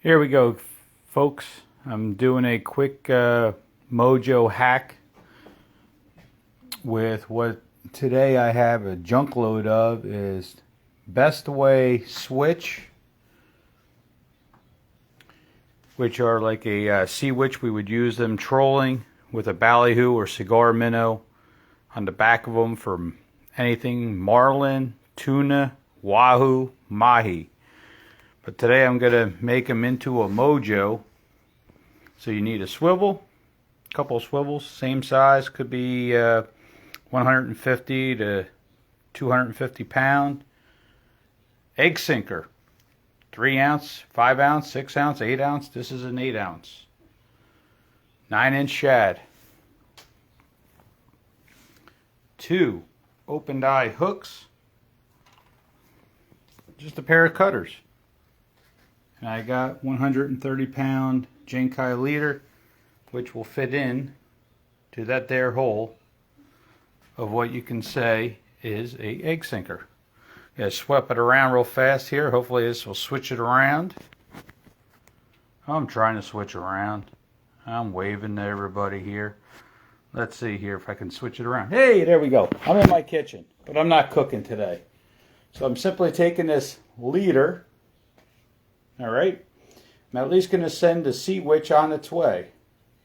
Here we go, folks. I'm doing a quick Mojo hack with what today I have a junk load of is Best Way switch, which are like a sea witch. We would use them trolling with a ballyhoo or cigar minnow on the back of them for anything marlin, tuna, wahoo, mahi. But today I'm going to make them into a Mojo. So you need a swivel, a couple of swivels, same size, could be 150 to 250 pound. Egg sinker, 3 ounce, 5 ounce, 6 ounce, 8 ounce. This is an 8 ounce. 9-inch shad. 2 open die hooks. Just a pair of cutters. And I got 130 pound Jinkai leader, which will fit in to that there hole of what you can say is a egg sinker. Gotta sweep it around real fast here. Hopefully this will switch it around. I'm trying to switch around. I'm waving to everybody here. Let's see here if I can switch it around. Hey, there we go. I'm in my kitchen, but I'm not cooking today. So I'm simply taking this leader. Alright, I'm at least going to send the sea witch on its way.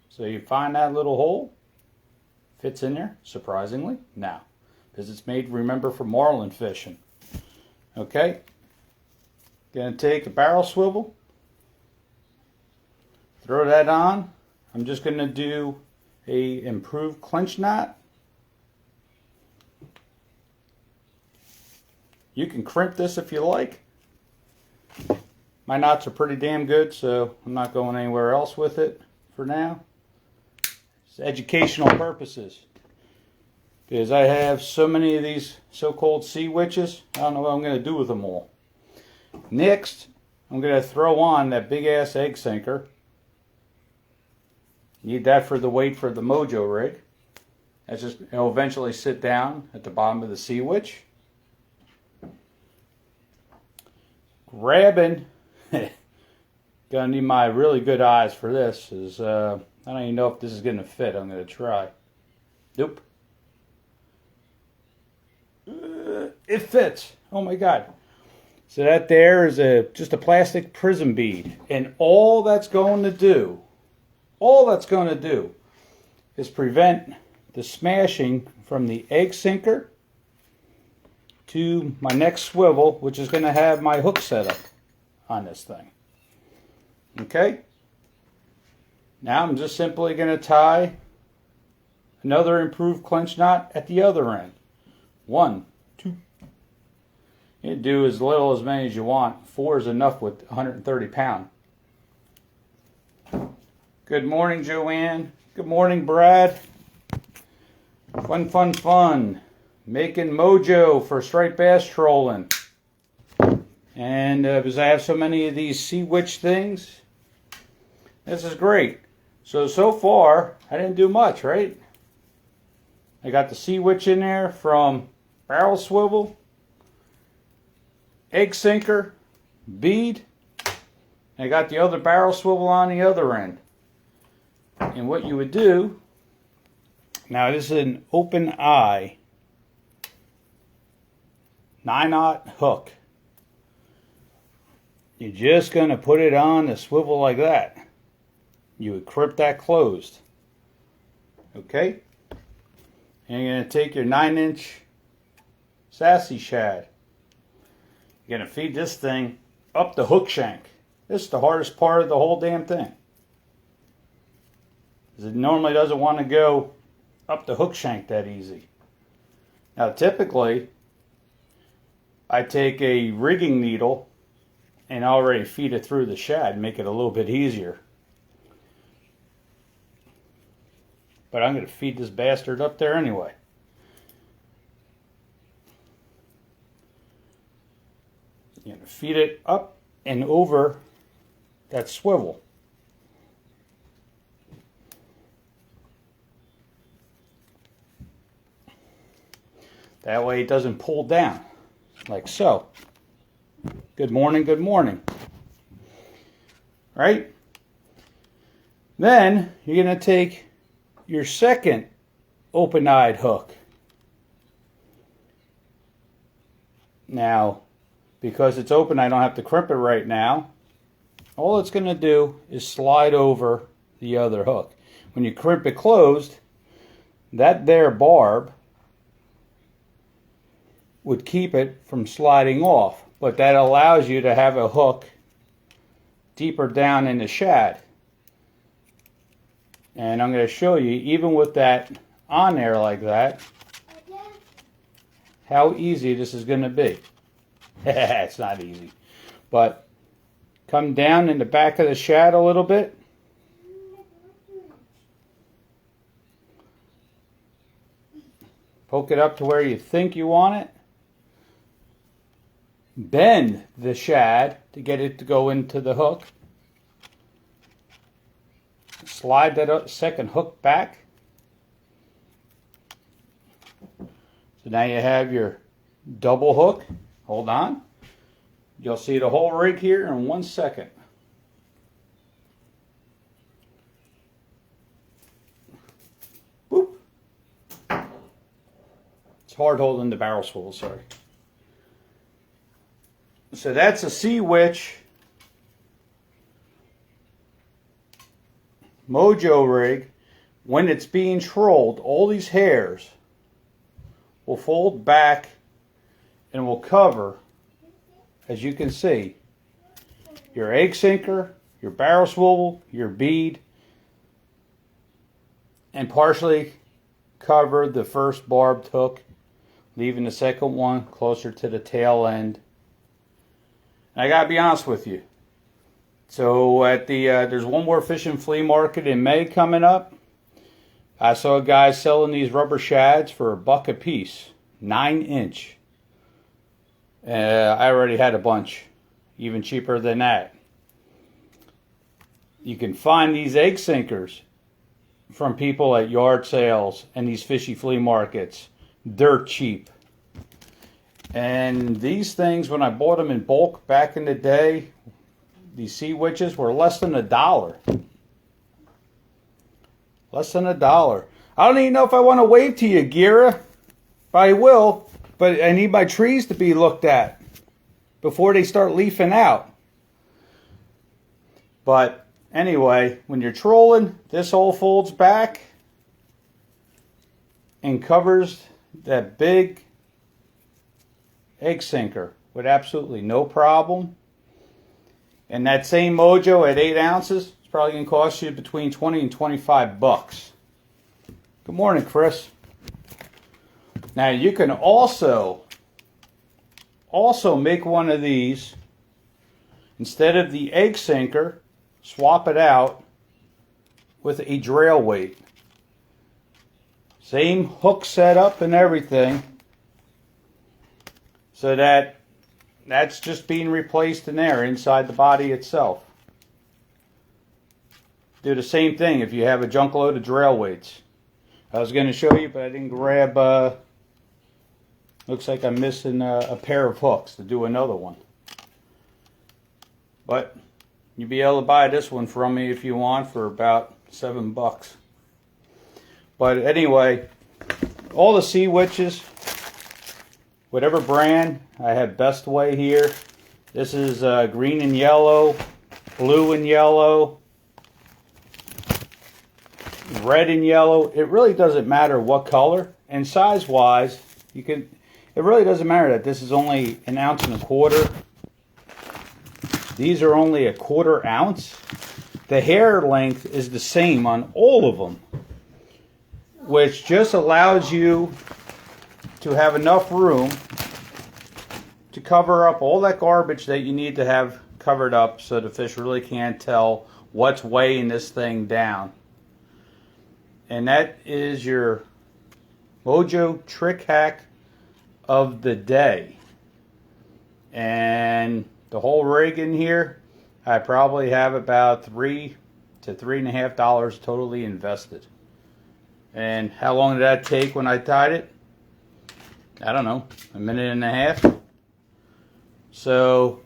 So you find that little hole, fits in there, surprisingly, now, because it's made, remember, for marlin fishing. Okay, going to take a barrel swivel, throw that on. I'm just going to do a improved clinch knot. You can crimp this if you like. My knots are pretty damn good, so I'm not going anywhere else with it for now. It's educational purposes. Because I have so many of these so-called sea witches, I don't know what I'm going to do with them all. Next, I'm going to throw on that big-ass egg sinker. Need that for the weight for the Mojo rig. That's just, it'll eventually sit down at the bottom of the sea witch. Grabbing. Gonna need my really good eyes for this. I don't even know if this is gonna fit. I'm gonna try. Nope. It fits. Oh my god. So that there is just a plastic prism bead, and all that's going to do is prevent the smashing from the egg sinker to my next swivel, which is going to have my hook set up on this thing. Okay, now I'm just simply going to tie another improved clinch knot at the other end. 1, 2. You do as little as many as you want. 4 is enough with 130 pound. Good morning, Joanne. Good morning, Brad. Fun, fun, fun. Making Mojo for striped bass trolling. And because I have so many of these sea witch things, this is great. So far, I didn't do much, right? I got the sea witch in there from barrel swivel, egg sinker, bead. And I got the other barrel swivel on the other end. And what you would do, now this is an open eye 9/0 hook. You're just going to put it on the swivel like that. You would crimp that closed. Okay? And you're going to take your 9-inch sassy shad. You're going to feed this thing up the hook shank. This is the hardest part of the whole damn thing. Because it normally doesn't want to go up the hook shank that easy. Now typically, I take a rigging needle and already feed it through the shad and make it a little bit easier. But I'm going to feed this bastard up there anyway. You're going to feed it up and over that swivel. That way it doesn't pull down, like so. Good morning, good morning. right? Then you're going to take your second open-eyed hook. Now, because it's open, I don't have to crimp it right now. All it's going to do is slide over the other hook. When you crimp it closed, that there barb would keep it from sliding off. But that allows you to have a hook deeper down in the shad. And I'm going to show you, even with that on there like that, how easy this is going to be. It's not easy. But come down in the back of the shad a little bit. Poke it up to where you think you want it. Bend the shad to get it to go into the hook. Slide that second hook back. So now you have your double hook. Hold on. You'll see the whole rig here in 1 second. Boop. It's hard holding the barrel swivel, sorry. So that's a Sea Witch Mojo rig. When it's being trolled, all these hairs will fold back and will cover, as you can see, your egg sinker, your barrel swivel, your bead, and partially cover the first barbed hook, leaving the second one closer to the tail end. And I gotta be honest with you. So at the there's one more fishing flea market in May coming up. I saw a guy selling these rubber shads for $1 a piece, 9-inch. I already had a bunch, even cheaper than that. You can find these egg sinkers from people at yard sales and these fishy flea markets. Dirt cheap. And these things, when I bought them in bulk back in the day, these Sea Witches were less than $1. Less than $1. I don't even know if I want to wave to you, Gira. I will, but I need my trees to be looked at before they start leafing out. But anyway, when you're trolling, this hole folds back and covers that big egg sinker with absolutely no problem. And that same Mojo at 8 ounces is probably going to cost you between 20 and 25 bucks. Good morning, Chris. Now you can also make one of these. Instead of the egg sinker, swap it out with a drail weight. Same hook setup and everything. So that's just being replaced in there inside the body itself. Do the same thing if you have a junk load of drail weights. I was going to show you, but I didn't grab, looks like I'm missing a pair of hooks to do another one. But you'll be able to buy this one from me if you want for about $7. But anyway, all the Sea Witches, whatever brand, I have Best Way here. This is green and yellow, blue and yellow, red and yellow. It really doesn't matter what color, and size wise, it really doesn't matter that this is only 1.25 ounces. These are only 1/4 ounce. The hair length is the same on all of them, which just allows you to have enough room to cover up all that garbage that you need to have covered up so the fish really can't tell what's weighing this thing down. And that is your Mojo trick hack of the day. And the whole rig in here, I probably have about $3 to $3.50 totally invested. And how long did that take when I tied it? I don't know, 1.5 minutes. So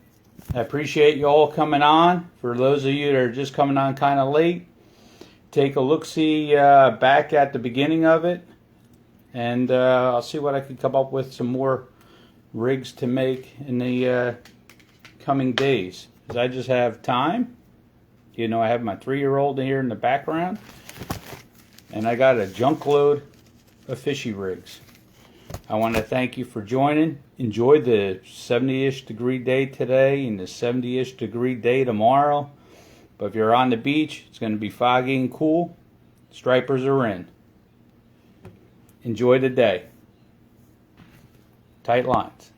I appreciate you all coming on. For those of you that are just coming on kind of late, take a look-see back at the beginning of it, and I'll see what I can come up with some more rigs to make in the coming days. Because I just have time. You know, I have my 3-year-old here in the background, and I got a junk load of fishy rigs. I want to thank you for joining. Enjoy the 70-ish degree day today and the 70-ish degree day tomorrow. But if you're on the beach, it's going to be foggy and cool. Stripers are in. Enjoy the day. Tight lines.